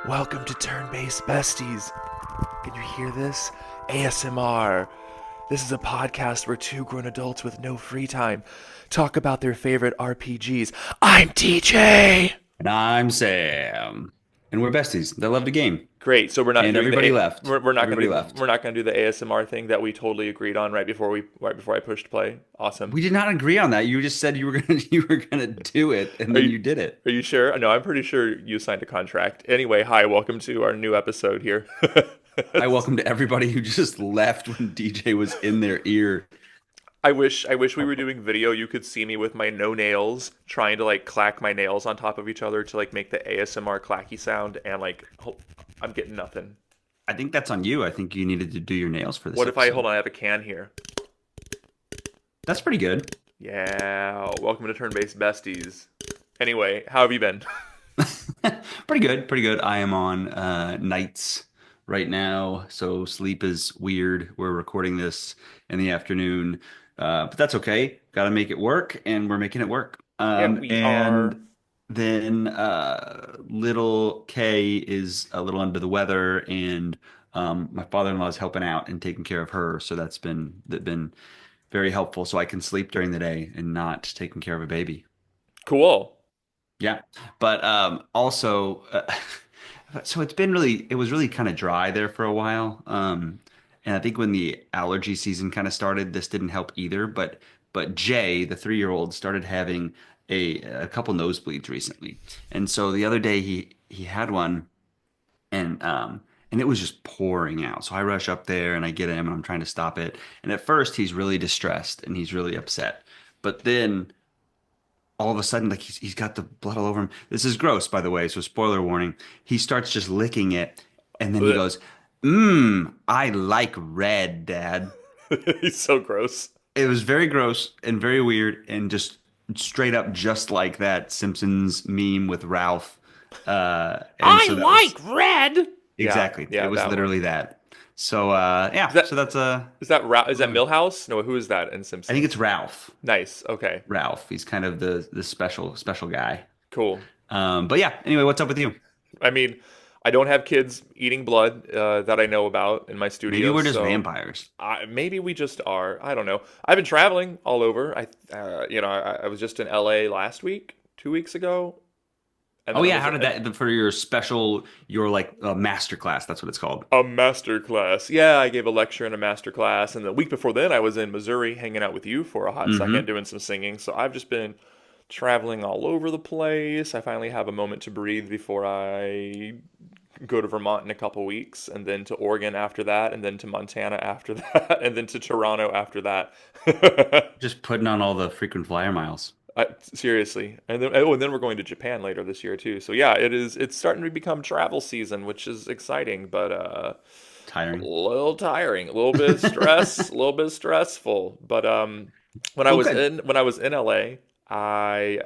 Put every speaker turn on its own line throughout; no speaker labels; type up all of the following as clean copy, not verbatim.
Welcome to Turn-Based Besties. Can you hear this? ASMR. This is a podcast where two grown adults with no free time talk about their favorite RPGs. I'm TJ!
And I'm Sam. And we're besties that love the game.
Great. So we're not
And
doing
everybody
the
left.
we're not gonna
Everybody
do
left.
we're not gonna do the ASMR thing that we totally agreed on right before I pushed play. Awesome.
We did not agree on that. You just said you were gonna do it, and
Are
then
you
you did it.
are you sure? No, I'm pretty sure you signed a contract. Anyway, hi, welcome to our new episode here.
I welcome to everybody who just left when DJ was in their ear.
I wish we were doing video. You could see me with my no nails trying to like clack my nails on top of each other to like make the ASMR clacky sound and like I'm getting nothing.
I think that's on you. I think you needed to do your nails for this
What if I hold
episode.
on, I have a can here.
That's pretty good.
Yeah, welcome to Turn-Based Besties. Anyway, how have you been?
Pretty good. Pretty good. I am on nights right now, so sleep is weird. We're recording this in the afternoon, but that's okay. Got to make it work, and we're making it work.
Yeah, we are.
And then little Kay is a little under the weather, and my father-in-law is helping out and taking care of her, so that's been very helpful. So I can sleep during the day and not taking care of a baby.
Cool.
Yeah, but also, so it was really kind of dry there for a while. And I think when the allergy season kind of started, this didn't help either. But Jay, the 3-year-old, started having a couple nosebleeds recently, and so the other day he had one, and it was just pouring out. So I rush up there and I get him and I'm trying to stop it. And at first he's really distressed and he's really upset, but then all of a sudden, like he's got the blood all over him. This is gross, by the way, so spoiler warning. He starts just licking it, and then he
Ugh.
goes, I like red, Dad."
He's so gross.
It was very gross and very weird, and just straight up just like that Simpsons meme with Ralph. And
I
so that was
like red. Yeah,
exactly. It
yeah,
was
that one.
literally that. So
Is
yeah,
that
so that's
is that Millhouse? No, who is that in
I think it's
Simpsons?
Ralph.
Nice. Okay.
Ralph. He's kind of the special guy.
Cool.
But yeah, anyway, what's up with you?
I mean, I don't have kids eating blood that I know about in my
Maybe
studio,
we're just
so
vampires.
maybe we just are. I don't know. I've been traveling all over. I was just in LA last week, 2 weeks ago, and
Oh
then I
yeah,
was
how did that for your special your like master class? That's what it's called.
a master class. Yeah, I gave a lecture in a master class, and the week before then, I was in Missouri hanging out with you for a hot second,
Hmm.
doing some singing. So I've just been traveling all over the place. I finally have a moment to breathe before I go to Vermont in a couple weeks, and then to Oregon after that, and then to Montana after that, and then to Toronto after that.
Just putting on all the frequent flyer miles.
Seriously, and then we're going to Japan later this year too. So yeah, it's starting to become travel season, which is exciting, but a
Tiring.
little tiring, a little bit of stress, a little bit stressful. But
Well, good.
when I was in LA, I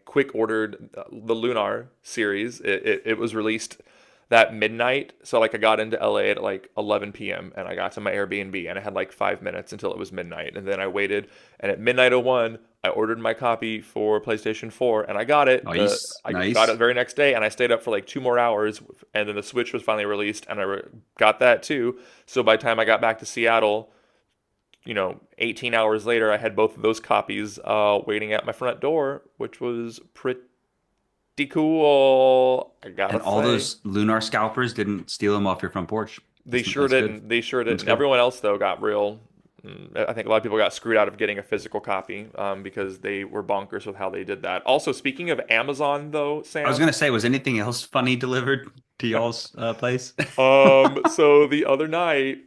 quick ordered the Lunar series. It was released that midnight, so like I got into LA at like 11 p.m. and I got to my Airbnb and I had like 5 minutes until it was midnight, and then I waited, and at midnight 01 I ordered my copy for PlayStation 4 and I got it.
Nice,
I got it the
nice.
very next day, and I stayed up for like 2 more hours, and then the Switch was finally released, and got that too. So by the time I got back to Seattle, 18 hours later, I had both of those copies waiting at my front door, which was pretty cool. I
And
gotta
all
say,
those lunar scalpers didn't steal them off your front porch.
they sure
That's good.
didn't. They sure
That's
didn't.
good.
Everyone else though got real. I think a lot of people got screwed out of getting a physical copy because they were bonkers with how they did that. Also, speaking of Amazon, though,
I was
Sam,
gonna say, was anything else funny delivered to y'all's place?
so the other night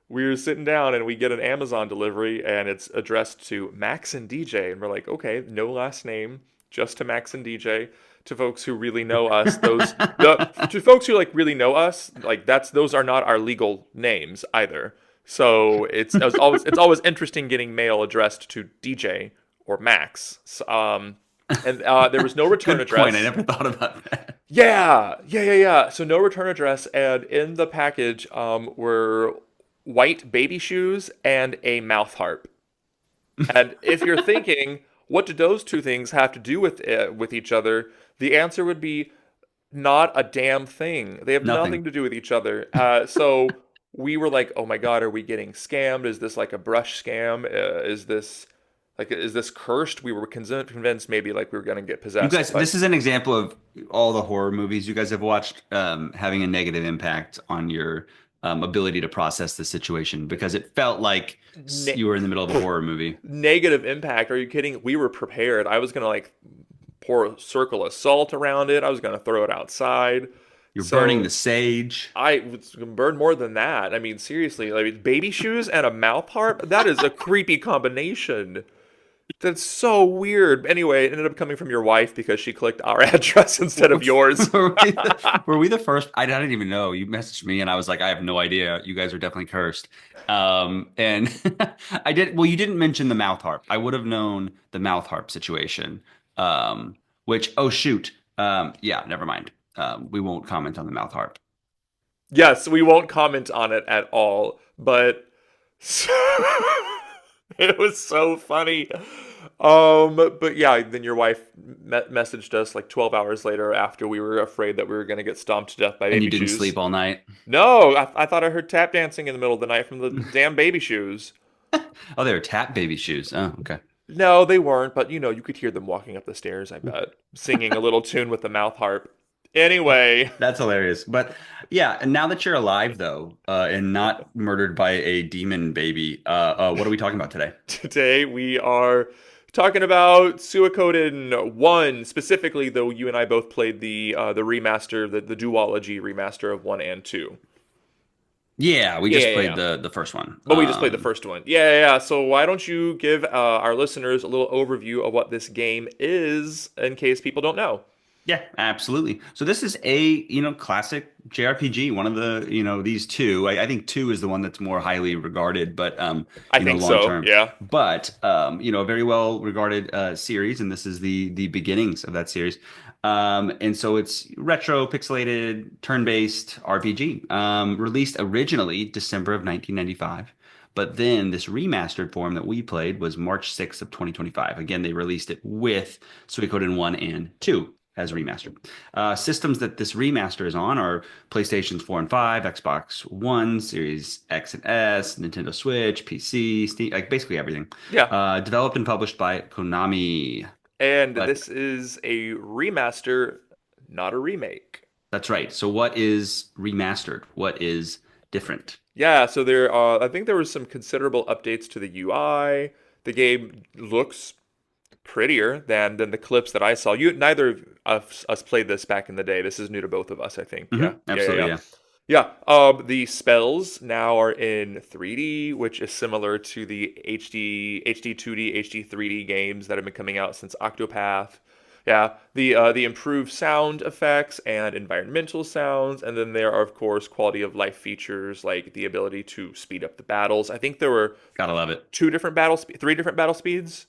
we were sitting down and we get an Amazon delivery and it's addressed to Max and DJ, and we're like, okay, no last name, just to Max and DJ. To folks who really know us, to folks who like really know us, like those are not our legal names either. So it's always interesting getting mail addressed to DJ or Max. And there was no return
Good point. I
address.
never thought about that.
Yeah. So no return address, and in the package were white baby shoes and a mouth harp. And if you're thinking, what do those two things have to do with each other? The answer would be Not a damn thing. They have nothing
Nothing.
to do with each other. So we were like, oh my God, are we getting scammed? Is this like a brush scam? Is this cursed? We were convinced maybe like we were gonna get
You
possessed,
guys,
but
this is an example of all the horror movies you guys have watched having a negative impact on your ability to process the situation because it felt like
ne-
you were in the middle of a horror movie.
negative impact. Are you kidding? We were prepared. I was gonna like pour a circle of salt around it. I was gonna throw it outside.
You're burning the
So
sage.
I was gonna burn more than that. I mean, seriously, like baby shoes and a mouth harp. That is a creepy combination. That's so weird. Anyway, it ended up coming from your wife because she clicked our address instead of yours.
Were we the first? I didn't even know. You messaged me, and I was like, I have no idea. You guys are definitely cursed. And I did. Well, you didn't mention the mouth harp. I would have known the mouth harp situation. Which, oh shoot. Yeah, never mind. We won't comment on the mouth harp.
Yes, we won't comment on it at all, but it was so funny. But yeah, then your wife messaged us like 12 hours later after we were afraid that we were going to get stomped to death by
And you
baby
didn't
shoes.
sleep all night.
No, I thought I heard tap dancing in the middle of the night from the damn baby shoes.
Oh, they were tap baby shoes. Oh, okay.
No, they weren't, but you could hear them walking up the stairs, I bet, singing a little tune with the mouth harp. Anyway,
That's hilarious. But yeah, and now that you're alive though, and not murdered by a demon baby, what are we talking about today?
today we are talking about Suikoden 1, specifically, though you and I both played the remaster, the duology remaster of 1 and 2.
Yeah, we
Yeah,
just
yeah,
played
yeah.
the first one.
But we just played the first one. Yeah, yeah, yeah. So why don't you give our listeners a little overview of what this game is in case people don't know?
Yeah, absolutely. So this is a, classic JRPG, one of the, these two. I think two is the one that's more highly regarded, but
I think
long
so,
term.
yeah.
But a very well regarded series, and this is the beginnings of that series. And so it's retro, pixelated, turn-based RPG. Released originally December of 1995. But then this remastered form that we played was March 6th of 2025. Again, they released it with Suikoden 1 and 2 as remastered. Systems that this remaster is on are PlayStations 4 and 5, Xbox One, Series X and S, Nintendo Switch, PC, Steam, like basically everything.
Yeah.
Developed and published by Konami.
And
But
this is a remaster, not a remake.
that's right. So what is remastered? What is different?
Yeah, so I think there was some considerable updates to the UI. The game looks prettier than the clips that I saw. Neither of us played this back in the day. This is new to both of us, I think. Yeah, yeah, yeah,
Absolutely,
yeah.
yeah.
Yeah, the spells now are in 3D, which is similar to the HD 2D, HD 3D games that have been coming out since Octopath. Yeah, the improved sound effects and environmental sounds, and then there are of course quality of life features like the ability to speed up the battles. I think there were
Gotta love it.
three different battle speeds.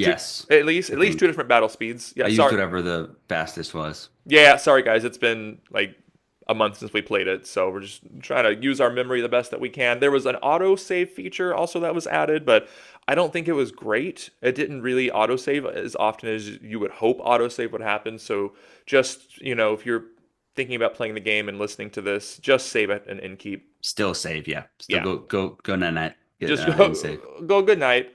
Two,
Yes,
at
I
least two
think
different battle speeds.
I
Yeah,
used
sorry.
whatever the fastest was.
Yeah, sorry guys. It's been like a month since we played it, so we're just trying to use our memory the best that we can. There was an auto save feature also that was added, but I don't think it was great. It didn't really auto save as often as you would hope auto save would happen. So just, if you're thinking about playing the game and listening to this, just save it and keep.
Still save, yeah. Still
Yeah.
go net get
Just
and save.
go good night.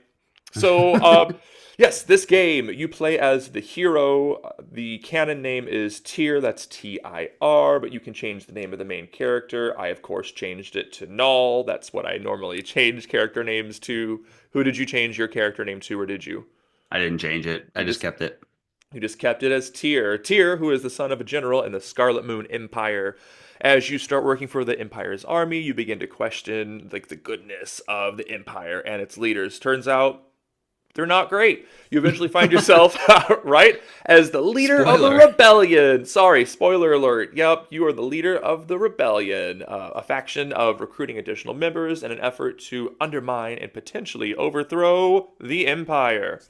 So, yes, this game you play as the hero. The canon name is Tyr. That's Tir, but you can change the name of the main character. I, of course, changed it to Null. That's what I normally change character names to. Who did you change your character name to, or did you?
I didn't change it. I
You
just
just
kept it.
you just kept it as Tyr. Tyr, who is the son of a general in the Scarlet Moon Empire. As you start working for the Empire's army, you begin to question like the goodness of the Empire and its leaders. Turns out they're not great. You eventually find yourself, right, as the leader of the
Spoiler.
rebellion. Sorry, spoiler alert. Yep, you are the leader of the rebellion, a faction of recruiting additional members in an effort to undermine and potentially overthrow the Empire.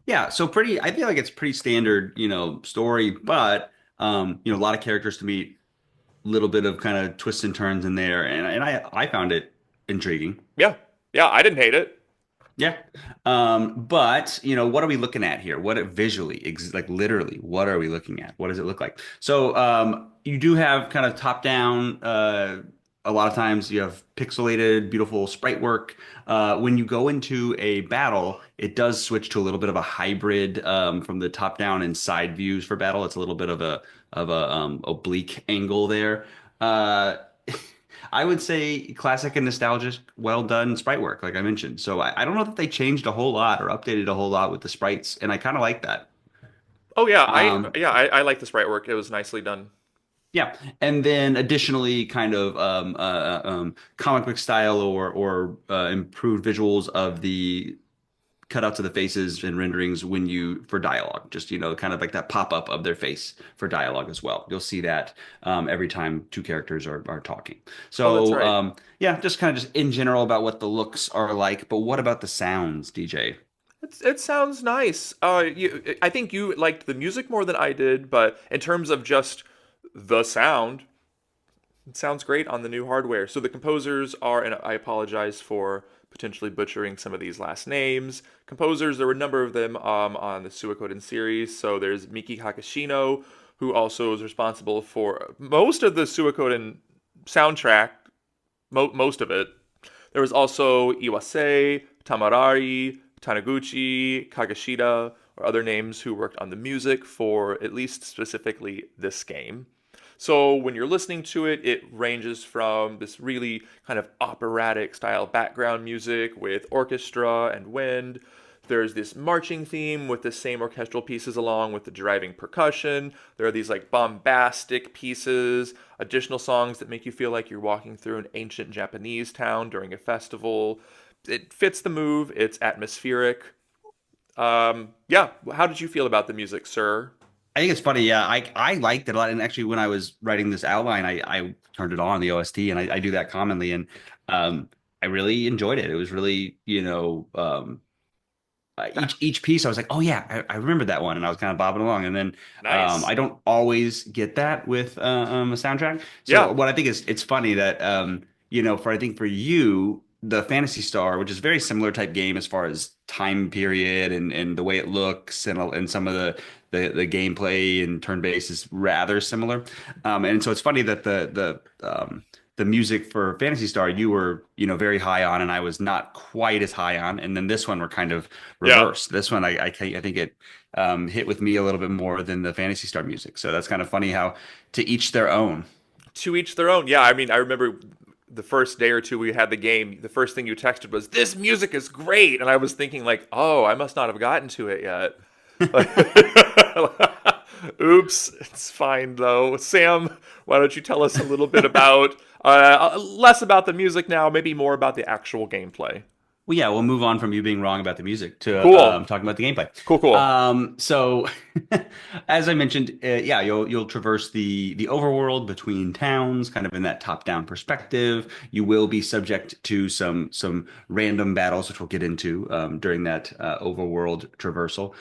Yeah, so pretty I feel like it's pretty standard, story, but a lot of characters to meet, little bit of kind of twists and turns in there, and I found it intriguing.
Yeah, yeah, I didn't hate it.
Yeah. But what are we looking at here? What visually, like literally, what are we looking at? What does it look like? So, you do have kind of top down, a lot of times you have pixelated, beautiful sprite work. When you go into a battle, it does switch to a little bit of a hybrid, from the top down and side views for battle. It's a little bit of a oblique angle there. Uh, I would say classic and nostalgic, well done sprite work, like I mentioned. So I don't know that they changed a whole lot or updated a whole lot with the sprites, and I kind of like that.
Oh yeah,
Um,
I like the sprite work. It was nicely done.
yeah, and then additionally, kind of comic book style or improved visuals of the cutouts of the faces and renderings when you for dialogue, just kind of like that pop up of their face for dialogue as well. You'll see that every time two characters are talking.
Oh, that's
So
right.
yeah, just kind of just in general about what the looks are like. But what about the sounds, DJ?
It sounds nice. I think you liked the music more than I did, but in terms of just the sound, it sounds great on the new hardware. So the composers are, and I apologize for potentially butchering some of these last names. Composers, there were a number of them on the Suikoden series. So there's Miki Hakashino, who also is responsible for most of the Suikoden soundtrack, most of it. There was also Iwase, Tamarari, Taniguchi, Kagashida, or other names who worked on the music for at least specifically this game. So when you're listening to it, it ranges from this really kind of operatic style background music with orchestra and wind. There's this marching theme with the same orchestral pieces along with the driving percussion. There are these like bombastic pieces, additional songs that make you feel like you're walking through an ancient Japanese town during a festival. It fits the move, it's atmospheric. Yeah, how did you feel about the music, sir?
I think it's funny. Yeah, I liked it a lot. And actually, when I was writing this outline, I turned it on the OST, and I do that commonly, and I really enjoyed it. It was really, each piece I was like, oh yeah, I remember that one, and I was kind of bobbing along. And then
Nice.
I don't always get that with a soundtrack. So
Yeah,
what I think is it's funny that for I think for you the Fantasy Star, which is a very similar type game as far as time period and the way it looks and some of the gameplay and turn based is rather similar. And so it's funny that the music for Fantasy Star you were very high on and I was not quite as high on, and then this one we're kind of
yeah.
reverse. This one, I think it hit with me a little bit more than the Fantasy Star music. So that's kind of funny how to each their own.
To each their own. Yeah, I mean, I remember the first day or two we had the game, the first thing you texted was, "This music is great," and I was thinking like, "Oh, I must not have gotten to it yet." Oops, it's fine though. Sam, why don't you tell us a little bit about less about the music now, maybe more about the actual gameplay?
Well, yeah, we'll move on from you being wrong about the music to
Cool,
talking about the gameplay.
cool, cool.
So, as I mentioned, yeah, you'll traverse the overworld between towns, kind of in that top-down perspective. You will be subject to some random battles, which we'll get into during that overworld traversal.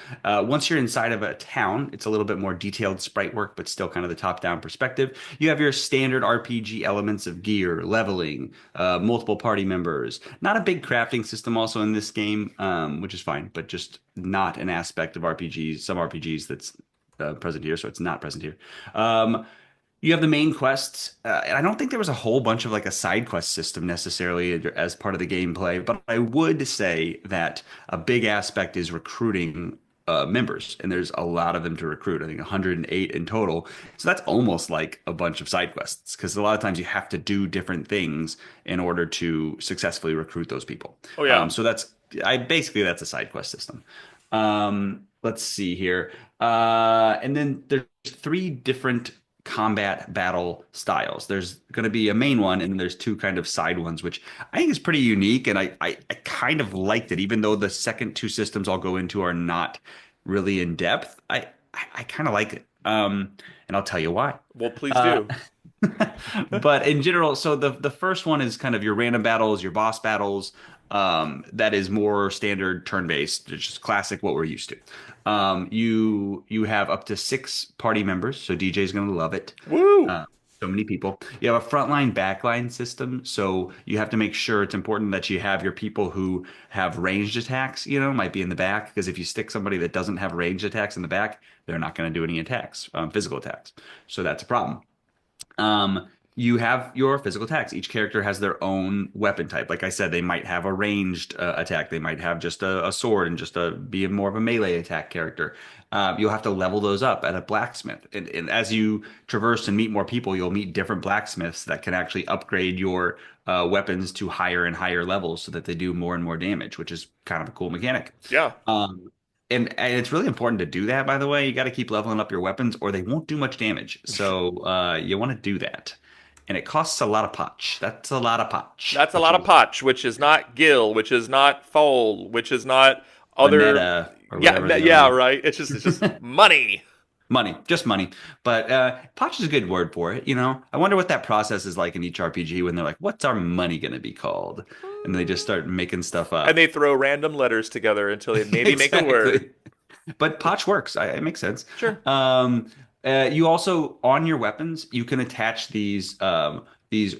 Once you're inside of a town, it's a little bit more detailed sprite work, but still kind of the top-down perspective. You have your standard RPG elements of gear, leveling, multiple party members. Not a big crafting system also in this game, which is fine, but just not an aspect of RPGs, some RPGs that's present here, so it's not present here. You have the main quests, and I don't think there was a whole bunch of like a side quest system necessarily as part of the gameplay, but I would say that a big aspect is recruiting members, and there's a lot of them to recruit. I think 108 in total. So that's almost like a bunch of side quests because a lot of times you have to do different things in order to successfully recruit those people.
Oh yeah,
So that's a side quest system. Let's see here. And then there's three different combat battle styles. There's going to be a main one, and then there's two kind of side ones, which I think is pretty unique. And I kind of liked it, even though the second two systems I'll go into are not really in depth. I kind of like it. And I'll tell you why.
well, please
Uh,
do.
but in general, so the first one is kind of your random battles, your boss battles. That is more standard turn-based, it's just classic what we're used to. You have up to six party members, so DJ is going to love it.
Woo!
So many people. You have a frontline backline system, so you have to make sure it's important that you have your people who have ranged attacks, might be in the back, because if you stick somebody that doesn't have ranged attacks in the back, they're not going to do any attacks, physical attacks. So that's a problem. You have your physical attacks. Each character has their own weapon type. Like I said, they might have a ranged attack. They might have just a sword and just be more of a melee attack character. You'll have to level those up at a blacksmith. And as you traverse and meet more people, you'll meet different blacksmiths that can actually upgrade your weapons to higher and higher levels so that they do more and more damage, which is kind of a cool mechanic.
Yeah.
And it's really important to do that, by the way. You got to keep leveling up your weapons or they won't do much damage. So you want to do that. And it costs a lot of potch. That's a lot of potch,
That's a
which
lot of
is
potch, which is not gil, which is not foal, which is not other.
moneta or
Yeah,
whatever the other
yeah,
one.
right. It's just money.
Money, just money. But potch is a good word for it. I wonder what that process is like in each RPG when they're like, what's our money going to be called? And they just start making stuff
And
up.
they throw random letters together until they maybe make a word.
Exactly. But potch works. It makes sense.
Sure.
Um, you also on your weapons you can attach these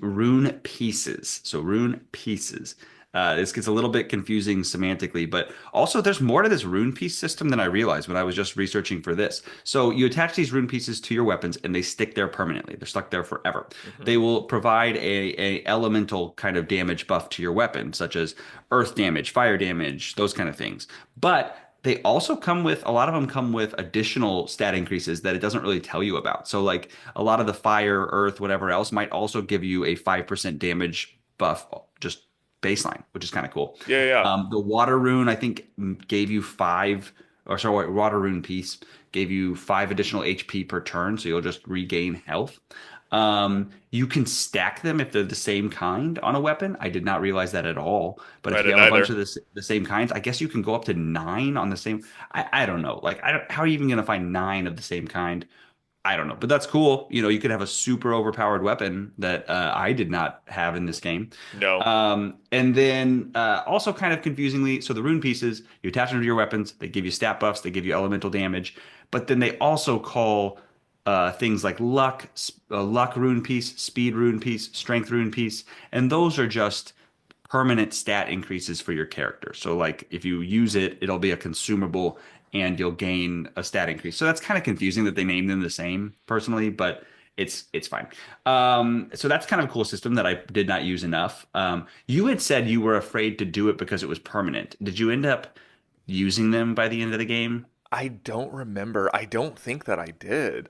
rune pieces. So rune pieces. This gets a little bit confusing semantically, but also there's more to this rune piece system than I realized when I was just researching for this. So you attach these rune pieces to your weapons and they stick there permanently. They're stuck there forever.
Hmm.
They will provide a elemental kind of damage buff to your weapon, such as earth damage, fire damage, those kind of things. But they also come with a lot of them come with additional stat increases that it doesn't really tell you about. So like a lot of the fire, earth, whatever else might also give you a 5% damage buff just baseline, which is kind of cool.
Yeah, yeah.
The water rune, I think, gave you five, or sorry, water rune piece gave you 5 additional HP per turn, so you'll just regain health. You can stack them if they're the same kind on a weapon. I did not realize that at all. But
I
if you
didn't
have a bunch
either.
of the same kinds, I guess you can go up to 9 on the same. I don't know. Like, how are you even going to find 9 of the same kind? I don't know, but that's cool. You could have a super overpowered weapon that I did not have in this game.
No.
And then also kind of confusingly, so the rune pieces, you attach them to your weapons, they give you stat buffs, they give you elemental damage, but then they also call things like luck rune piece, speed rune piece, strength rune piece, and those are just permanent stat increases for your character. So like if you use it, it'll be a consumable and you'll gain a stat increase. So that's kind of confusing that they named them the same personally, but it's fine. So that's kind of a cool system that I did not use enough. You had said you were afraid to do it because it was permanent. Did you end up using them by the end of the game?
I don't remember. I don't think that I did.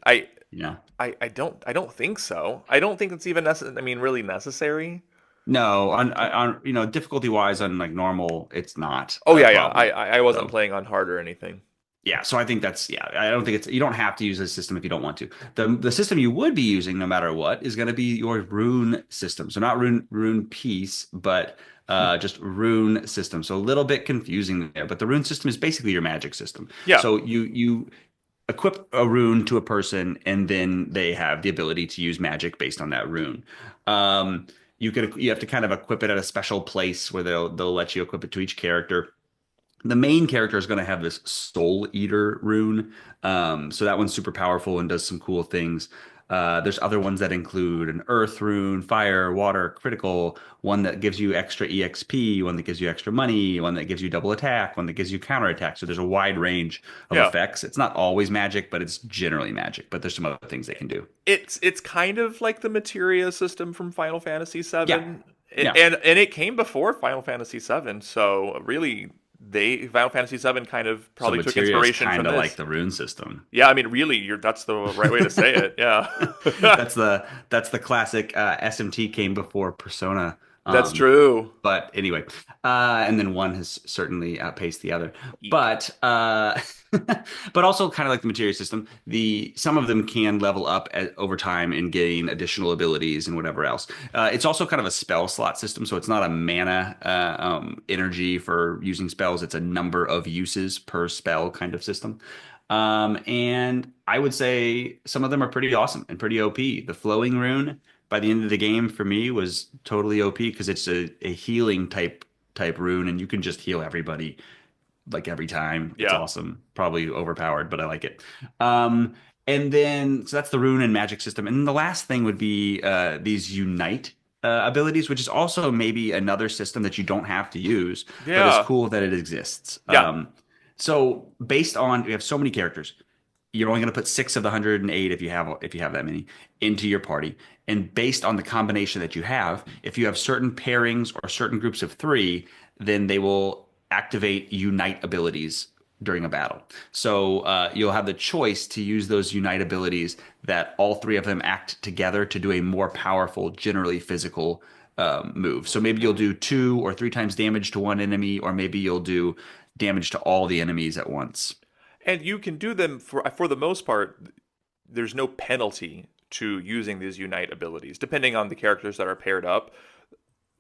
Yeah.
I don't think so. I don't think it's even necessary. I mean, really necessary.
No, on difficulty wise on like normal, it's not
Oh
a
yeah, yeah. I
problem.
I I wasn't
So
playing on hard or anything.
yeah, so I think I don't think you don't have to use this system if you don't want to. The system you would be using no matter what is going to be your rune system. So not rune piece, but just rune system. So a little bit confusing there, but the rune system is basically your magic system.
Yeah.
So you equip a rune to a person and then they have the ability to use magic based on that rune. Um, you have to kind of equip it at a special place where they'll let you equip it to each character. The main character is going to have this Soul Eater rune. So that one's super powerful and does some cool things. There's other ones that include an Earth rune, Fire, Water, Critical, one that gives you extra EXP, one that gives you extra money, one that gives you double attack, one that gives you counter attack. So there's a wide range of
Yeah.
effects. It's not always magic, but it's generally magic. But there's some other things they can do.
It's kind of like the materia system from Final Fantasy
Yeah,
VII.
yeah.
And it came before Final Fantasy VII, so really they Final Fantasy VII kind of
So
probably took
materia is
inspiration from
kind of like
this.
the rune system.
Yeah, I mean really that's the right way to say it. Yeah.
That's the classic SMT came before Persona.
That's
Um,
true.
but anyway, and then one has certainly outpaced the other.
Eek.
But but also kind of like the materia system, some of them can level up over time and gain additional abilities and whatever else. It's also kind of a spell slot system, so it's not a mana energy for using spells. It's a number of uses per spell kind of system. And I would say some of them are pretty awesome and pretty OP. The flowing rune by the end of the game for me was totally OP because it's a healing type rune and you can just heal everybody like every time. It's
Yeah.
awesome. Probably overpowered, but I like it. Um, And then, so that's the rune and magic system. And then the last thing would be these unite abilities, which is also maybe another system that you don't have to use, but it's
Yeah.
cool that it exists.
Yeah.
So based on, we have so many characters, you're only going to put six of the 108 if you have that many into your party. And based on the combination that you have, if you have certain pairings or certain groups of three, then they will activate unite abilities during a battle. So you'll have the choice to use those unite abilities that all three of them act together to do a more powerful, generally physical move. So maybe you'll do two or three times damage to one enemy, or maybe you'll do damage to all the enemies at once.
And you can do them for the most part. There's no penalty to using these unite abilities, depending on the characters that are paired up.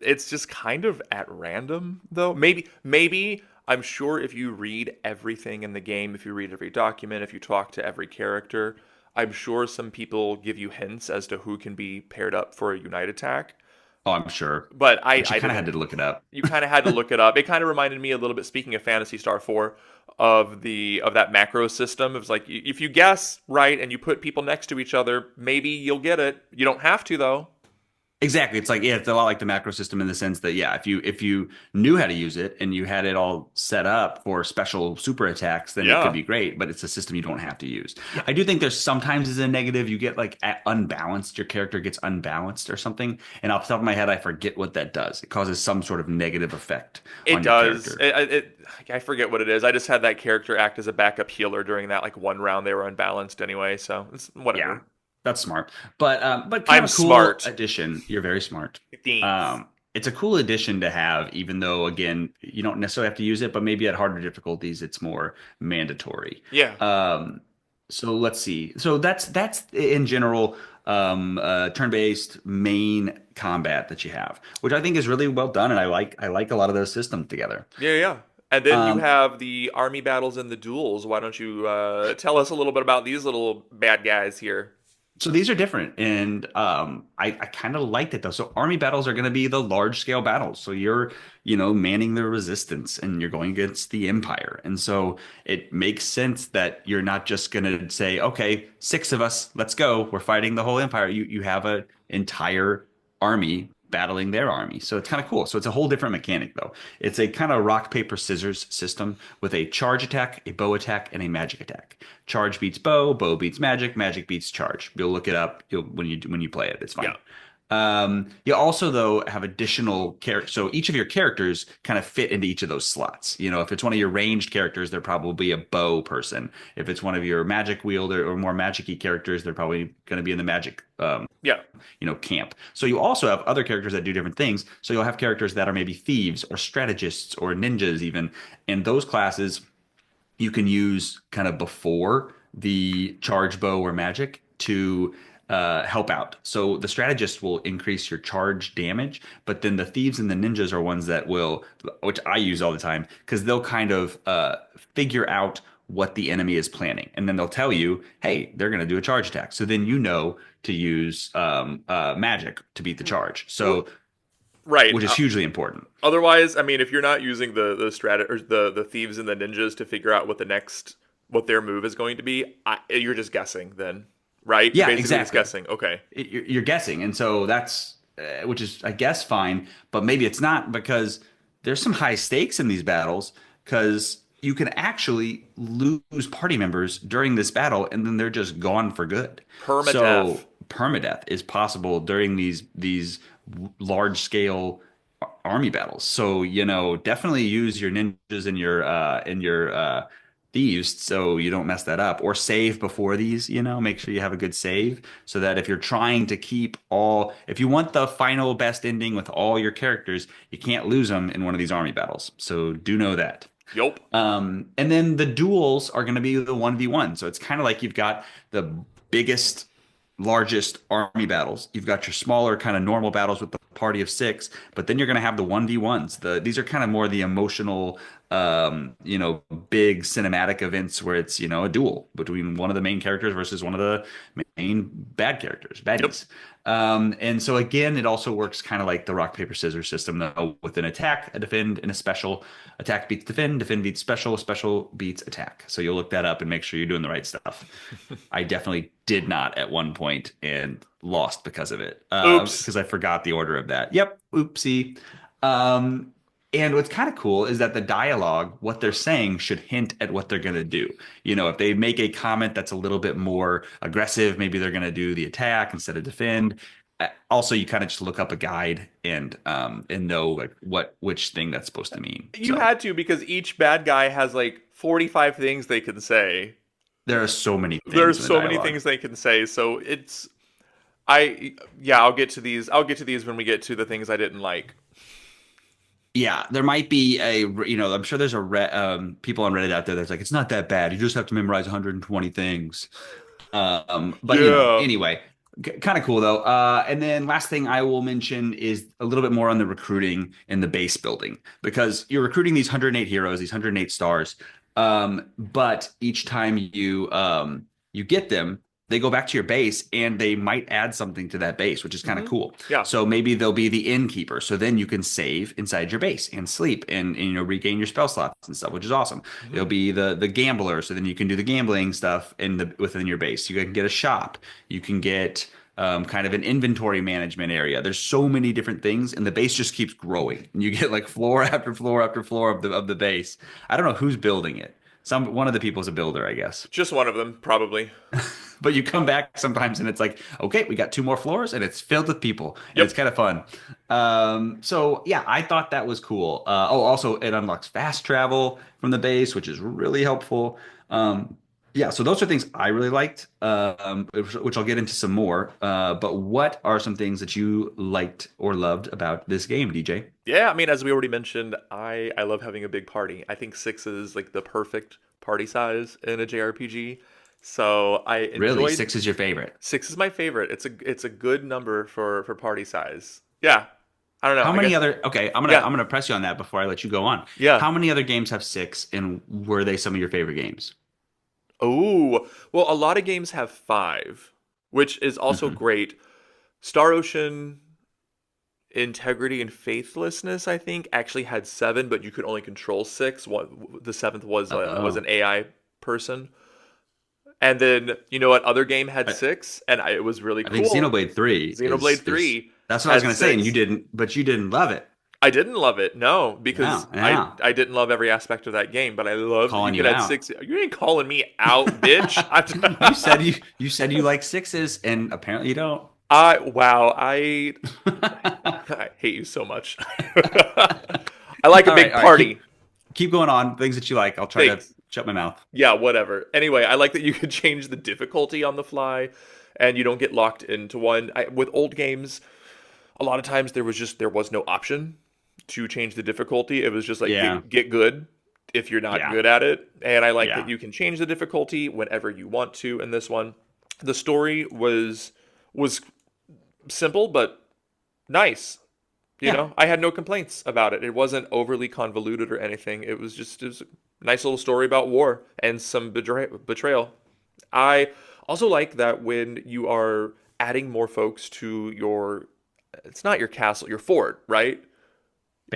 It's just kind of at random, though. Maybe I'm sure if you read everything in the game, if you read every document, if you talk to every character, I'm sure some people give you hints as to who can be paired up for a unite attack.
Oh, I'm sure.
But
But you
I
kind of had
didn't.
to look it up.
You kind of had to look it up. It kind of reminded me a little bit, speaking of Fantasy Star 4, of that macro system. It was like if you guess right and you put people next to each other, maybe you'll get it. You don't have to though.
Exactly. It's like, yeah, it's a lot like the macro system in the sense that, yeah, if you knew how to use it and you had it all set up for special super attacks, then it could
Yeah.
be great, but it's a system you don't have to use.
Yeah.
I do think there's sometimes as a negative, you get like unbalanced, your character gets unbalanced or something. And off the top of my head, I forget what that does. It causes some sort of negative effect
It
on your
does.
character.
I forget what it is. I just had that character act as a backup healer during that like one round they were unbalanced anyway, so it's
Yeah,
whatever.
that's smart. But kind
I'm
of a cool
smart.
addition. You're very smart.
Thanks.
It's a cool addition to have, even though again, you don't necessarily have to use it, but maybe at harder difficulties, it's more mandatory.
Yeah.
Um, so let's see. So that's in general turn-based main combat that you have, which I think is really well done, and I like a lot of those systems together.
Yeah, yeah. And then you
Um,
have the army battles and the duels. Why don't you tell us a little bit about these little bad guys here?
So these are different, and I kind of liked it though. So army battles are going to be the large scale battles. So you're, manning the resistance, and you're going against the empire, and so it makes sense that you're not just going to say, okay, six of us, let's go. We're fighting the whole empire. You have an entire army battling their army. So it's kind of cool. So it's a whole different mechanic though. It's a kind of rock paper scissors system with a charge attack, a bow attack, and a magic attack. Charge beats bow, bow beats magic, magic beats charge. You'll look it up. When you play it, it's fine.
Yeah.
You also though have additional characters. So each of your characters kind of fit into each of those slots. If it's one of your ranged characters, they're probably a bow person. If it's one of your magic wielder or more magic-y characters, they're probably going to be in the magic
Yeah.
camp. So you also have other characters that do different things. So you'll have characters that are maybe thieves or strategists or ninjas even. And those classes you can use kind of before the charge bow or magic to help out. So the strategist will increase your charge damage, but then the thieves and the ninjas are ones that will, which I use all the time, because they'll kind of figure out what the enemy is planning. And then they'll tell you, hey, they're going to do a charge attack. So then you know to use magic to beat the charge.
R-
So,
right.
which is hugely important.
Otherwise, I mean, if you're not using the strat or the thieves and the ninjas to figure out what their move is going to be, you're just guessing then, right? You're
Yeah,
basically just
exactly.
guessing. Okay.
You're guessing, and so that's which is, I guess, fine, but maybe it's not because there's some high stakes in these battles because you can actually lose party members during this battle, and then they're just gone for good. So
Permadeath.
permadeath is possible during these large scale army battles. So, definitely use your ninjas and your thieves so you don't mess that up, or save before these, make sure you have a good save so that if you're trying to if you want the final best ending with all your characters, you can't lose them in one of these army battles. So do know that.
Yup.
And then the duels are going to be the 1v1. So it's kind of like you've got the biggest, largest army battles. You've got your smaller, kind of normal battles with the party of six, but then you're going to have the 1v1s. These are kind of more the emotional, you know, big cinematic events where it's, you know, a duel between one of the main characters versus one of the main bad characters,
Yep.
baddies. And so again, it also works kind of like the rock, paper, scissors system, though, with an attack, a defend, and a special. Attack beats defend, defend beats special, special beats attack. So you'll look that up and make sure you're doing the right stuff. I definitely did not at one point and lost because of it,
Oops.
because I forgot the order of that. Yep, oopsie. Um, and what's kind of cool is that the dialogue, what they're saying, should hint at what they're going to do. You know, if they make a comment that's a little bit more aggressive, maybe they're going to do the attack instead of defend. Also, you kind of just look up a guide and know like which thing that's supposed to mean.
You
So
had to because each bad guy has like 45 things they can say.
there are so many
There's
things in the
so many
dialogue.
things they can say, so it's I yeah, I'll get to these. I'll get to these when we get to the things I didn't like.
Yeah, there might be a, you know, I'm sure there's people on Reddit out there that's like, it's not that bad. You just have to memorize 120 things. But you know,
Yeah.
anyway, kind of cool though. And then last thing I will mention is a little bit more on the recruiting and the base building because you're recruiting these 108 heroes, these 108 stars. But each time you get them, they go back to your base and they might add something to that base, which is kind of
Hmm.
cool.
Yeah.
So maybe they'll be the innkeeper. So then you can save inside your base and sleep and you know regain your spell slots and stuff, which is awesome.
Hmm.
It'll be the gambler, so then you can do the gambling stuff within your base. You can get a shop. You can get kind of an inventory management area. There's so many different things, and the base just keeps growing. And you get like floor after floor after floor of the base. I don't know who's building it. One of the people is a builder, I guess.
Just one of them, probably.
But you come back sometimes and it's like, okay, we got two more floors and it's filled with people and it's
Yep.
kind of fun. So yeah, I thought that was cool. Also it unlocks fast travel from the base, which is really helpful. Yeah, so those are things I really liked, which I'll get into some more. But what are some things that you liked or loved about this game, DJ?
Yeah, I mean, as we already mentioned, I love having a big party. I think six is like the perfect party size in a JRPG. So I
Really,
enjoyed
six is your favorite?
six is my favorite. It's a good number for party size. Yeah. I don't know.
How
I
many
guess
other? Okay,
yeah.
I'm gonna press you on that before I let you go on.
Yeah.
How many other games have six, and were they some of your favorite games?
Oh, well, a lot of games have five, which is also
Hmm.
great. Star Ocean Integrity and Faithlessness, I think, actually had seven, but you could only control six. The seventh was
Oh,
an AI person. And then you know what other game had
I,
six, and it was really
I think
cool.
Xenoblade Three
Xenoblade
is
3
that's what I was
had
gonna say, and you
six.
didn't, but you didn't love it.
I didn't love it, no,
Yeah,
because I
yeah,
I didn't love every aspect of that game, but I loved that you
calling
could
you
add
out.
six. You ain't calling me out, bitch.
You said you like sixes, and apparently you don't.
I wow, I hate you so much. I like a big
All right,
party.
keep going on. Things that you like. I'll try to
Thanks.
shut my mouth.
Yeah, whatever. Anyway, I like that you could change the difficulty on the fly and you don't get locked into one. With old games, a lot of times there was no option to change the difficulty. It was just like
Yeah,
get good if you're not
yeah,
good at it. And I like that
yeah,
you can change the difficulty whenever you want to in this one. The story was simple but nice. You
yeah.
know, I had no complaints about it. It wasn't overly convoluted or anything. It was a nice little story about war and some betrayal. I also like that when you are adding more folks to your, it's not your castle, your fort, right?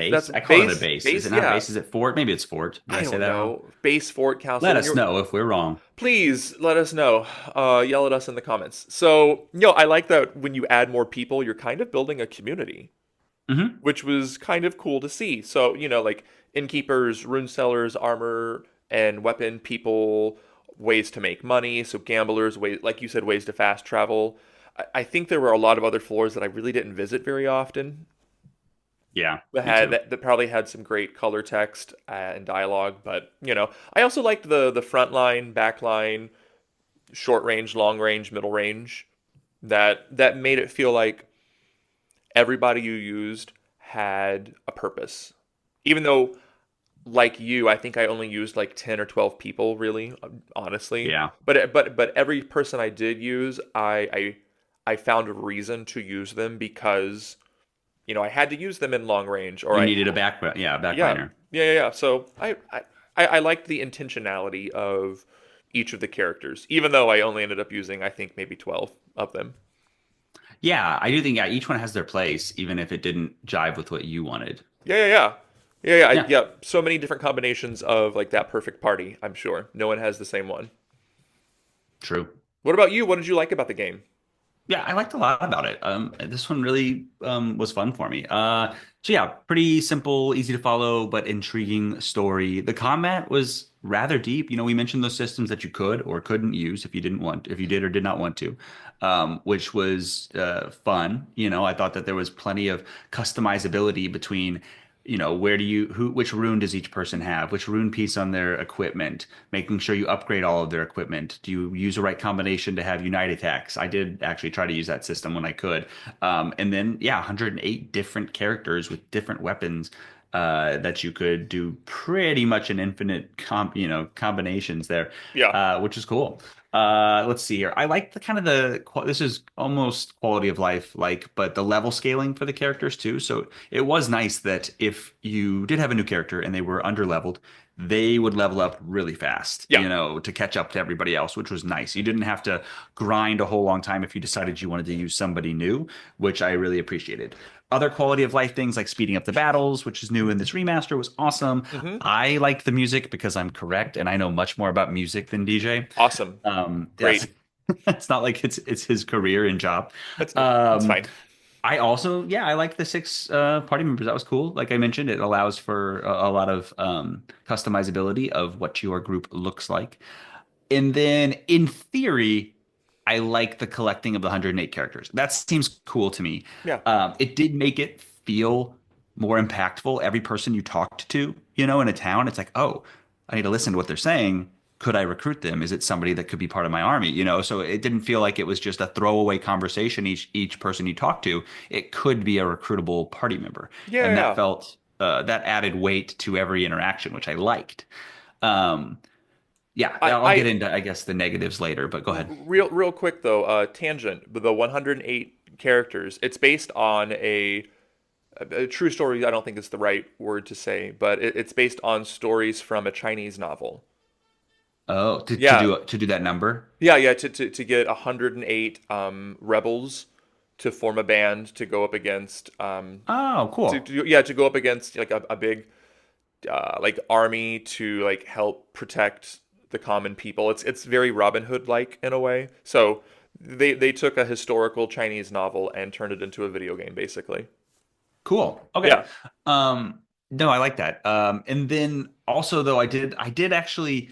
That's
Base. I call it a base. Is it
base,
not
yeah.
base? Is it fort? Maybe it's fort. Did I
I
say
don't
that wrong?
know. Base, fort, castle.
Let
When
us
you're
know if we're wrong.
Please let us know. Yell at us in the comments. So, I like that when you add more people, you're kind of building a community,
Hmm.
which was kind of cool to see. So, like innkeepers, rune sellers, armor and weapon people, ways to make money. So, gamblers, ways, like you said, ways to fast travel. I think there were a lot of other floors that I really didn't visit very often
Yeah,
that
me too.
probably had some great color text and dialogue. But, I also liked the front line, back line, short range, long range, middle range. That made it feel like everybody you used had a purpose. Even though, like you, I think I only used like 10 or 12 people, really, honestly.
Yeah,
But every person I did use, I found a reason to use them because, I had to use them in long range, or
You
I
needed a back, yeah, a
yeah,
backliner.
yeah. So I liked the intentionality of each of the characters, even though I only ended up using, I think, maybe 12 of them.
Yeah, I do think yeah, each one has their place, even if it didn't jive with what you wanted.
Yeah.
Yeah,
Yeah. So many different combinations of like that perfect party, I'm sure. No one has the same one.
true.
What about you? What did you like about the game?
Yeah, I liked a lot about it. This one really was fun for me. So yeah, pretty simple, easy to follow, but intriguing story. The combat was rather deep. We mentioned those systems that you could or couldn't use if you didn't want, if you did or did not want to, which was fun. I thought that there was plenty of customizability between which rune does each person have, which rune piece on their equipment, making sure you upgrade all of their equipment. Do you use the right combination to have unite attacks? I did actually try to use that system when I could. And then, yeah, 108 different characters with different weapons that you could do pretty much an infinite combinations there,
Yeah.
which is cool. Let's see here. I like the kind of this is almost quality of life like, but the level scaling for the characters too. So it was nice that if you did have a new character and they were under leveled, they would level up really fast,
Yeah.
to catch up to everybody else, which was nice. You didn't have to grind a whole long time if you decided you wanted to use somebody new, which I really appreciated. Other quality of life things like speeding up the battles, which is new in this remaster, was awesome.
Mm-hmm.
I liked the music because I'm correct and I know much more about music than DJ.
Awesome.
Yes,
Great.
it's not like it's his career and job.
That's
Um,
fine.
I also, yeah, I like the six party members. That was cool. Like I mentioned, it allows for a lot of customizability of what your group looks like. And then in theory, I like the collecting of the 108 characters. That seems cool to me.
Yeah.
It did make it feel more impactful. Every person you talked to, in a town, it's like, oh, I need to listen to what they're saying. Could I recruit them? Is it somebody that could be part of my army? So it didn't feel like it was just a throwaway conversation. Each person you talk to, it could be a recruitable party member,
Yeah.
and that
Yeah.
felt that added weight to every interaction, which I liked. Um, yeah,
I,
I'll get
I
into, I guess, the negatives later, but go ahead.
real quick though, tangent, the 108 characters, it's based on a true story. I don't think it's the right word to say, but it's based on stories from a Chinese novel.
Oh, to, to
Yeah.
do to do that number?
Yeah. To get 108 rebels to form a band to go up against
Oh, cool.
to go up against like a big like army to like help protect the common people. It's very Robin Hood like in a way. So they took a historical Chinese novel and turned it into a video game basically.
Cool. Okay.
Yeah.
No, I like that. And then also though I did actually,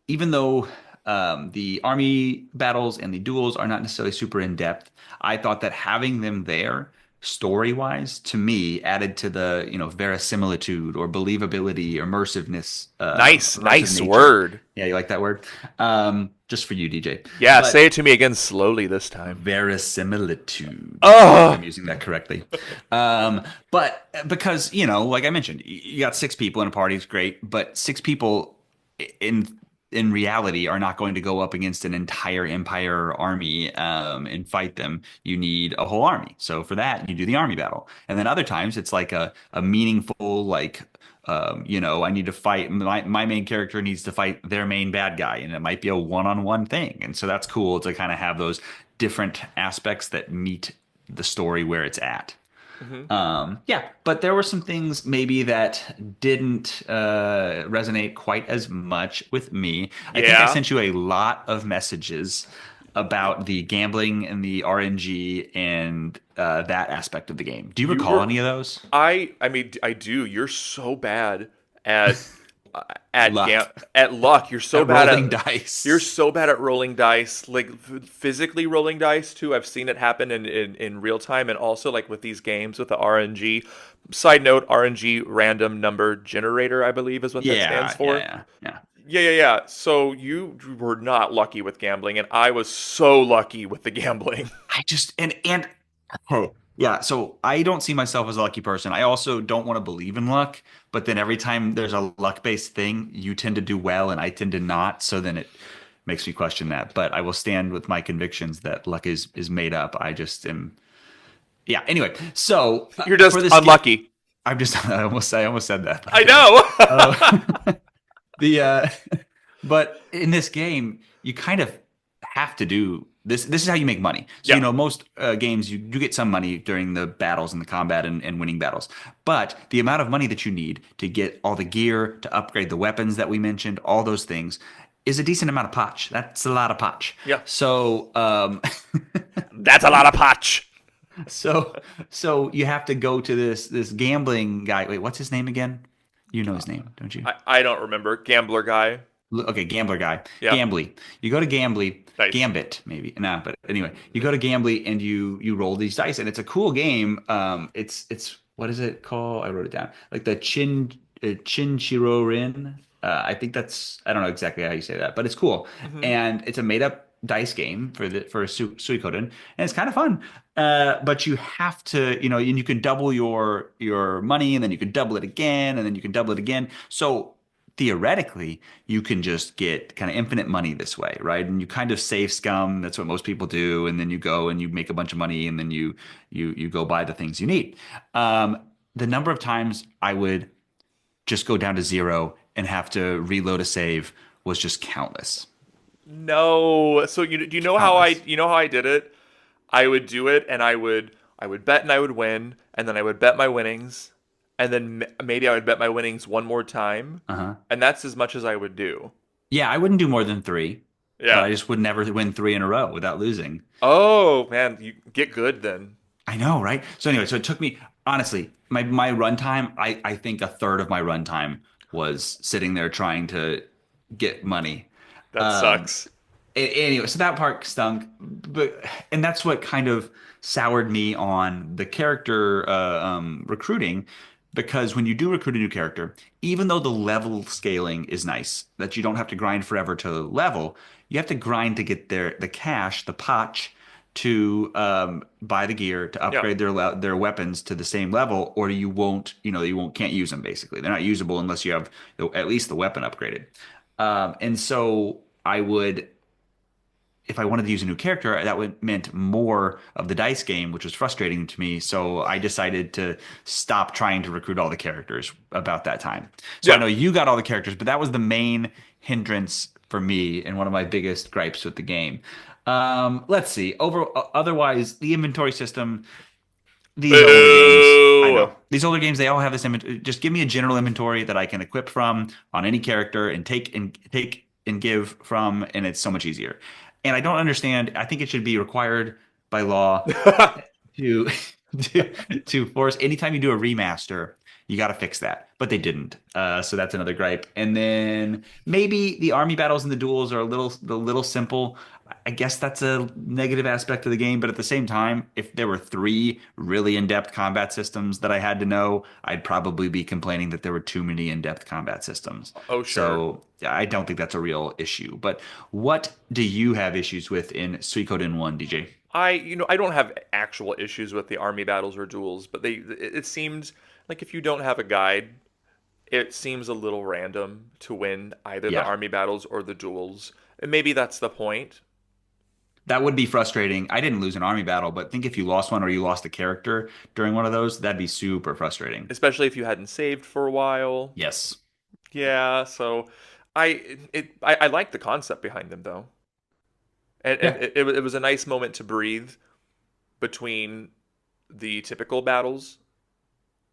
even though the army battles and the duels are not necessarily super in depth, I thought that having them there, story wise, to me, added to the verisimilitude or believability, immersive
Nice
nature.
word.
Yeah, you like that word? Just for you, DJ.
Yeah, say
But
it to me again slowly this time.
verisimilitude. I hope
Oh.
I'm using that correctly. But because, like I mentioned, you got six people in a party, it's great, but six people in in reality are not going to go up against an entire empire army and fight them. You need a whole army. So for that, you do the army battle. And then other times it's like a meaningful like I need to fight my main character needs to fight their main bad guy, and it might be a one-on-one thing. And so that's cool to kind of have those different aspects that meet the story where it's at.
Hmm.
Yeah, but there were some things maybe that didn't resonate quite as much with me. I think I
Yeah.
sent you a lot of messages about the gambling and the RNG and that aspect of the game. Do you
You
recall
were
any of those?
I mean I do. You're so bad at
Luck,
at luck. You're so
at
bad
rolling
at
dice.
rolling dice, like physically rolling dice too. I've seen it happen in real time, and also like with these games with the RNG. Side note: RNG, random number generator, I believe is what that stands
Yeah, yeah,
for.
yeah, yeah.
Yeah. So you were not lucky with gambling, and I was so lucky with the gambling.
I just and hey, yeah, so I don't see myself as a lucky person. I also don't want to believe in luck, but then every time there's a luck-based thing, you tend to do well and I tend to not, so then it makes me question that. But I will stand with my convictions that luck is made up. I just am Yeah. Anyway, so
You're
for
just
this game,
unlucky.
I'm just I almost said that.
I
Uh,
know.
the but in this game, you kind of have to do this. This is how you make money. So,
Yeah.
most games, you get some money during the battles and the combat and winning battles. But the amount of money that you need to get all the gear, to upgrade the weapons that we mentioned, all those things, is a decent amount of potch. That's a lot of potch.
Yeah.
So,
That's a lot of potch.
so, so you have to go to this gambling guy. Wait, what's his name again? You know his name, don't you?
I don't remember. Gambler guy.
Okay, gambler guy,
Yeah.
Gambly. You go to Gambly,
Nice.
Gambit maybe. Nah, but anyway, you go to Gambly and you roll these dice, and it's a cool game. It's what is it called? I wrote it down. Like the Chinchirorin. I think that's I don't know exactly how you say that, but it's cool.
Hmm.
And it's a made up dice game for Suikoden, and it's kind of fun. But you have to, and you can double your money, and then you can double it again, and then you can double it again. So theoretically, you can just get kind of infinite money this way, right? And you kind of save scum. That's what most people do. And then you go and you make a bunch of money, and then you go buy the things you need. Um, the number of times I would just go down to zero and have to reload a save was just countless.
No. So do you know how I
Countless.
did it? I would do it and I would bet and I would win and then I would bet my winnings and then maybe I would bet my winnings one more time
Uh-huh.
and that's as much as I would do.
Yeah, I wouldn't do more than three, but
Yeah.
I just would never win three in a row without losing.
Oh, man, you get good then.
I know, right? So anyway, so it took me honestly, my runtime, I think a third of my runtime was sitting there trying to get money.
That
Um,
sucks.
anyway, so that part stunk, but and that's what kind of soured me on the character recruiting, because when you do recruit a new character, even though the level scaling is nice, that you don't have to grind forever to level, you have to grind to get the cash, the potch, to buy the gear to
Yeah.
upgrade their weapons to the same level, or you won't can't use them. Basically, they're not usable unless you have at least the weapon upgraded. And so I would, if I wanted to use a new character, that would meant more of the dice game, which was frustrating to me. So I decided to stop trying to recruit all the characters about that time. So I
Yeah.
know you got all the characters, but that was the main hindrance for me and one of my biggest gripes with the game. Let's see. Otherwise, the inventory system, these older games, I
Boo.
know. These older games, they all have this inventory. Just give me a general inventory that I can equip from on any character and take and give from, and it's so much easier. And I don't understand. I think it should be required by law to to force anytime you do a remaster, you got to fix that. But they didn't. So that's another gripe. And then maybe the army battles and the duels are a little simple. I guess that's a negative aspect of the game, but at the same time, if there were three really in-depth combat systems that I had to know, I'd probably be complaining that there were too many in-depth combat systems.
Oh, sure.
So yeah, I don't think that's a real issue. But what do you have issues with in Suikoden 1, DJ?
I don't have actual issues with the army battles or duels, but it seemed like if you don't have a guide, it seems a little random to win either the
Yeah.
army battles or the duels. And maybe that's the point,
That would be frustrating. I didn't lose an army battle, but think if you lost one or you lost a character during one of those, that'd be super frustrating.
especially if you hadn't saved for a while.
Yes.
Yeah, so I like the concept behind them though. And
Yeah.
it was a nice moment to breathe between the typical battles.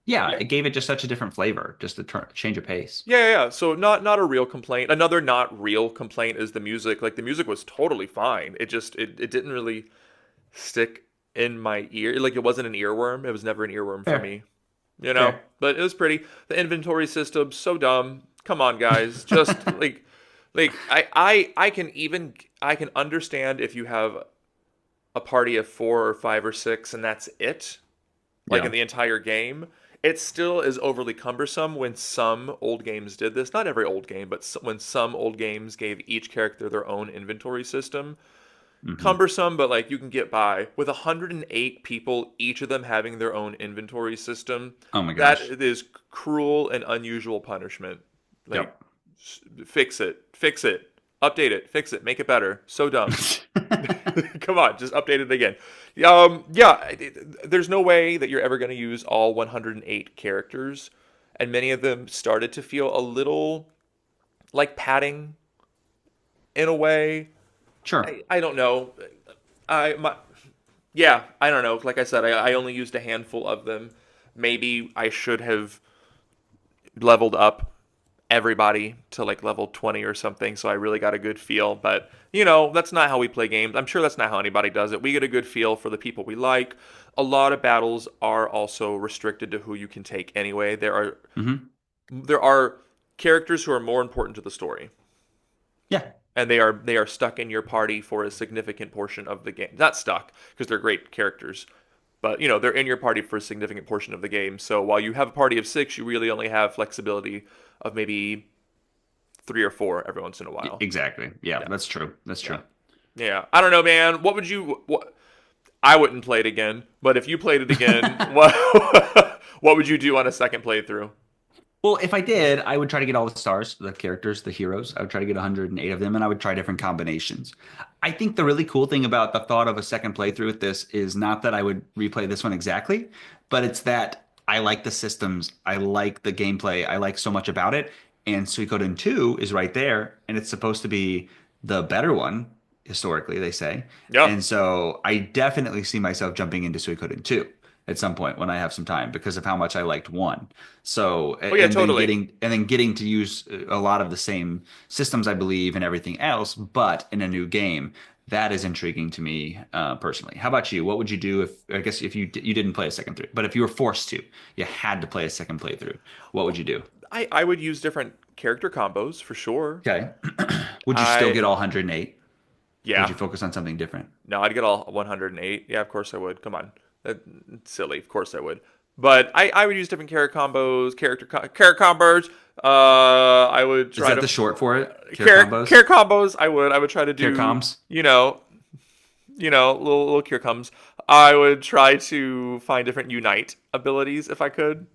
Yeah,
Yeah.
it gave it just such a different flavor, just a change of pace.
Yeah, yeah, yeah. So not a real complaint. Another not real complaint is the music. Like the music was totally fine. It didn't really stick in my ear. Like it wasn't an earworm. It was never an earworm for
Fair.
me. You know?
Fair.
But it was pretty. The inventory system, so dumb. Come on, guys. Just like I can understand if you have a party of four or five or six and that's it, like in
Yeah.
the entire game. It still is overly cumbersome when some old games did this. Not every old game, but when some old games gave each character their own inventory system.
Hmm.
Cumbersome, but like you can get by. With 108 people, each of them having their own inventory system,
Oh my
that
gosh.
is cruel and unusual punishment. Like,
Yep.
fix it, update it, fix it, make it better. So dumb. Come on, just update it again. Yeah, there's no way that you're ever going to use all 108 characters, and many of them started to feel a little like padding in a way.
Sure.
I don't know. I my Yeah, I don't know. Like I said, I only used a handful of them. Maybe I should have leveled up everybody to like level 20 or something so I really got a good feel. But, that's not how we play games. I'm sure that's not how anybody does it. We get a good feel for the people we like. A lot of battles are also restricted to who you can take anyway.
Hmm.
There are characters who are more important to the story.
Yeah.
And they are stuck in your party for a significant portion of the game. Not stuck because they're great characters, but they're in your party for a significant portion of the game. So while you have a party of 6, you really only have flexibility of maybe 3 or 4 every once in a while.
Exactly. Yeah,
Yeah,
that's true. That's
yeah,
true.
yeah. I don't know, man. What would you? What? I wouldn't play it again, but if you played it again, what what would you do on a second playthrough?
Well, if I did, I would try to get all the stars, the characters, the heroes. I would try to get 108 of them, and I would try different combinations. I think the really cool thing about the thought of a second playthrough with this is not that I would replay this one exactly, but it's that I like the systems, I like the gameplay, I like so much about it. And Suikoden 2 is right there, and it's supposed to be the better one, historically, they say.
Yeah.
And so I definitely see myself jumping into Suikoden 2 at some point when I have some time because of how much I liked one. So
Oh yeah,
and then
totally.
getting to use a lot of the same systems, I believe, and everything else, but in a new game. That is intriguing to me personally. How about you? What would you do if I guess if you didn't play a second through, but if you were forced to, you had to play a second playthrough, what would you do?
I would use different character combos for sure.
Okay. Would you still
I
get all 108? Or would
Yeah.
you focus on something different?
No, I'd get all 108. Yeah, of course I would. Come on. That's silly. Of course I would. But I would use different character combos. I would
Is
try
that
to
the short for it? Care combos?
care combos. I would try to
Care
do
comms?
little care combos. I would try to find different unite abilities if I could.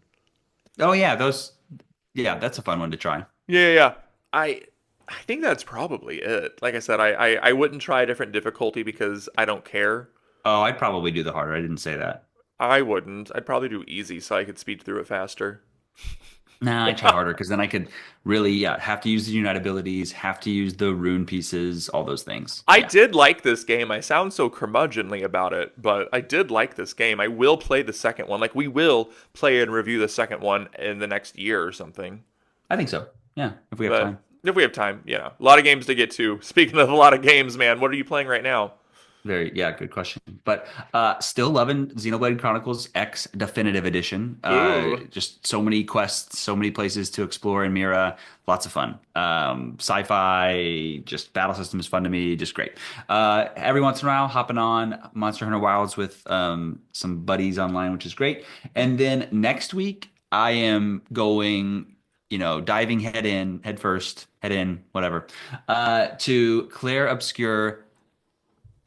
Oh yeah, those yeah, that's a fun one to try.
Yeah, yeah, yeah. I I think that's probably it. Like I said, I wouldn't try a different difficulty because I don't care.
Oh, I'd probably do the harder. I didn't say that.
I wouldn't. I'd probably do easy so I could speed through it faster.
Nah, I'd try harder because then I could really, yeah, have to use the unite abilities, have to use the rune pieces, all those things.
I
Yeah,
did like this game. I sound so curmudgeonly about it, but I did like this game. I will play the second one. Like we will play and review the second one in the next year or something.
I think so. Yeah, if we have
But
time.
if we have time, a lot of games to get to. Speaking of a lot of games, man, what are you playing right now?
Very, yeah, good question. But still loving Xenoblade Chronicles X Definitive Edition.
Ooh,
Just so many quests, so many places to explore in Mira. Lots of fun. Sci-fi, just battle system is fun to me. Just great. Every once in a while, hopping on Monster Hunter Wilds with some buddies online, which is great. And then next week, I am going, diving head first, head in, whatever, to Claire Obscure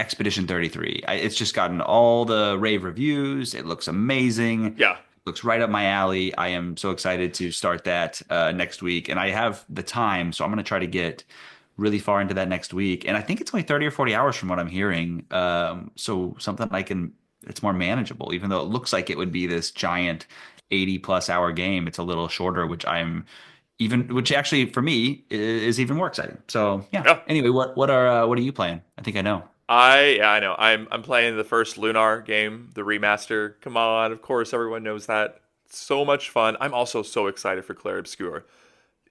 Expedition 33. It's just gotten all the rave reviews. It looks amazing.
yeah.
Looks right up my alley. I am so excited to start that next week. And I have the time, so I'm going to try to get really far into that next week. And I think it's only 30 or 40 hours from what I'm hearing. So something it's more manageable, even though it looks like it would be this giant 80 plus hour game. It's a little shorter, which actually for me is even more exciting. So yeah.
Yeah.
Anyway, what are you playing? I think I know.
I know. I'm playing the first Lunar game, the remaster. Come on, of course everyone knows that. So much fun. I'm also so excited for Clair Obscur.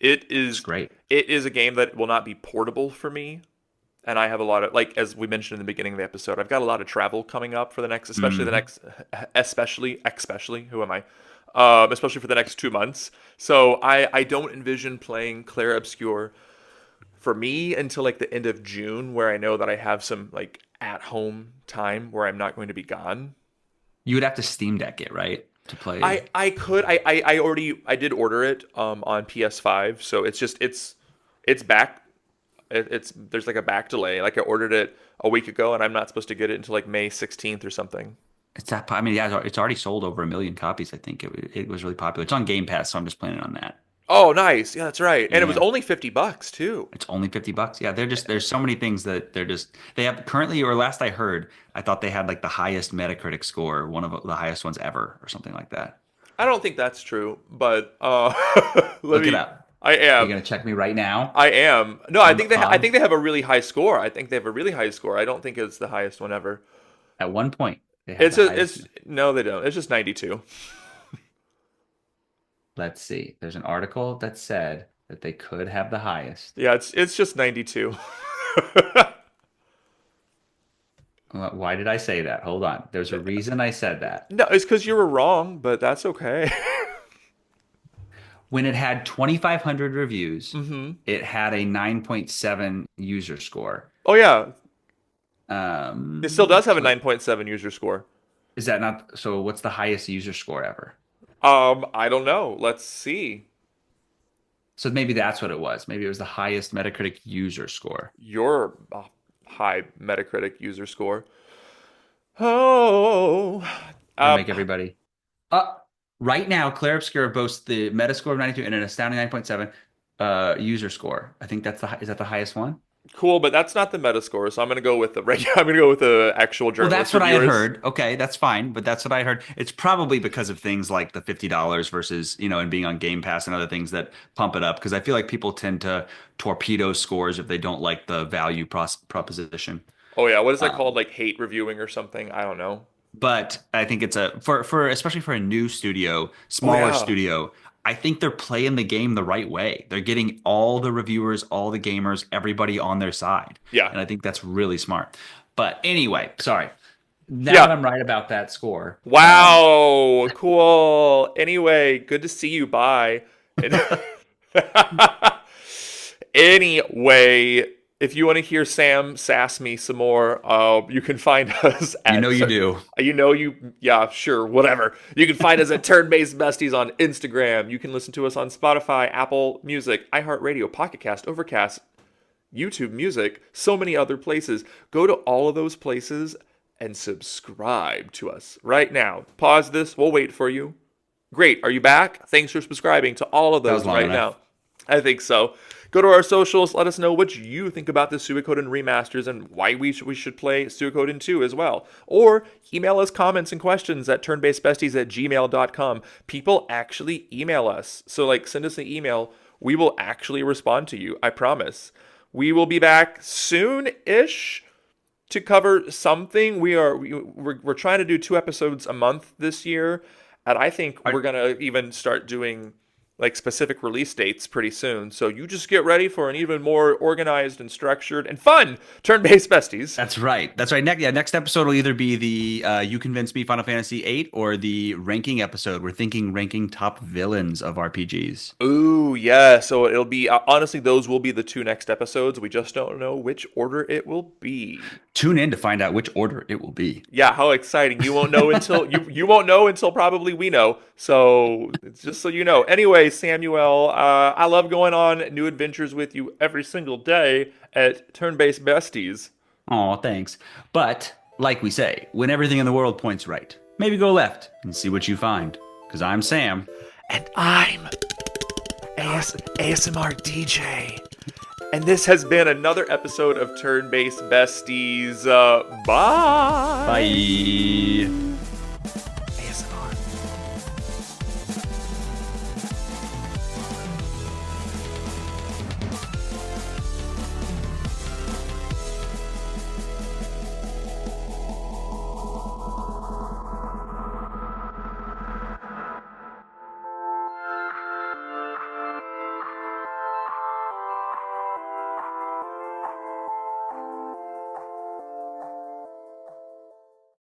It
It's
is
great.
it is a game that will not be portable for me. And I have a lot of like as we mentioned in the beginning of the episode, I've got a lot of travel coming up for the next
Hmm.
especially who am I? Especially for the next 2 months. So I don't envision playing Clair Obscur for me until like the end of June, where I know that I have some like at home time where I'm not going to be gone.
You would have to Steam Deck it, right? To
I
play.
I could I did order it on PS5, so it's back. It's there's like a back delay. Like I ordered it a week ago, and I'm not supposed to get it until like May 16th or something.
I mean, yeah, it's already sold over 1 million copies. I think it was really popular. It's on Game Pass, so I'm just planning on that.
Oh, nice. Yeah, that's right. And it was
Yeah.
only $50 too.
It's only $50. Yeah, they're just there's so many things that they have currently, or last I heard, I thought they had like the highest Metacritic score, one of the highest ones ever, or something like that.
I don't think that's true, but let
Look it
me.
up.
I
Are you
am.
gonna check me right now
I am. No, I
on the
think I think
phone?
they have a really high score. I think they have a really high score. I don't think it's the highest one ever.
At one point, they had the highest.
It's no, they don't. It's just 92.
Let's see. There's an article that said that they could have the highest.
Yeah, it's just 92.
Why did I say that? Hold on. There's a reason I said that.
No, it's because you were wrong, but that's okay.
When it had 2,500 reviews,
hmm
it had a 9.7 user score.
Oh yeah, it still does have a
So
9.7 user score.
is that not so? What's the highest user score ever?
I don't know. Let's see.
So maybe that's what it was. Maybe it was the highest Metacritic user score.
Your high Metacritic user score. Oh,
Gonna
um,
make everybody. Uh, right now, Claire Obscura boasts the Metascore of 92 and an astounding 9.7 user score. I think is that the highest one?
cool, but that's not the Metascore, so I'm gonna go with the regular. I'm gonna go with the actual
Well,
journalist
that's what I had
reviewers.
heard. Okay, that's fine, but that's what I heard. It's probably because of things like the $50 versus, and being on Game Pass and other things that pump it up. Because I feel like people tend to torpedo scores if they don't like the value proposition.
Oh yeah, what is that called?
Um,
Like hate reviewing or something? I don't know.
but I think it's a for especially for a new studio,
Oh
smaller
yeah,
studio. I think they're playing the game the right way. They're getting all the reviewers, all the gamers, everybody on their side,
yeah,
and I think that's really smart. But anyway, sorry. Now that
yeah.
I'm right about that score,
Wow, cool. Anyway, good to see you. Bye. And anyway, if you want to hear Sam sass me some more, you can find us
you know
at
you do.
yeah, sure, whatever. You can find us at Turn-Based Besties on Instagram. You can listen to us on Spotify, Apple Music, iHeartRadio, Pocket Cast, Overcast, YouTube Music, so many other places. Go to all of those places and subscribe to us right now. Pause this. We'll wait for you. Great. Are you back? Thanks for subscribing to all of
That was
those
long
right
enough.
now. I think so. Go to our socials. Let us know what you think about the Suikoden remasters and why we should play Suikoden 2 as well. Or email us comments and questions at turnbasedbesties@gmail.com. People actually email us. So, send us an email. We will actually respond to you. I promise. We will be back soon-ish to cover something. We're trying to do 2 episodes a month this year, and I think we're
Are,
gonna even start doing specific release dates pretty soon. So you just get ready for an even more organized and structured and fun turn-based besties.
that's right. That's right. Next episode will either be the You Convinced Me Final Fantasy VIII or the ranking episode. We're thinking ranking top villains of RPGs.
Ooh, yeah. So it'll be honestly, those will be the 2 next episodes. We just don't know which order it will be.
Tune in to find out which order it will be.
Yeah, how exciting. You won't know until you won't know until probably we know. So it's just so you know. Anyway, Samuel, I love going on new adventures with you every single day at Turn-Based Besties.
Oh, thanks. But like we say, when everything in the world points right, maybe go left and see what you find. Because I'm Sam.
And I'm ASMR DJ. And this has been another episode of Turn-Based Besties. Bye.
Bye.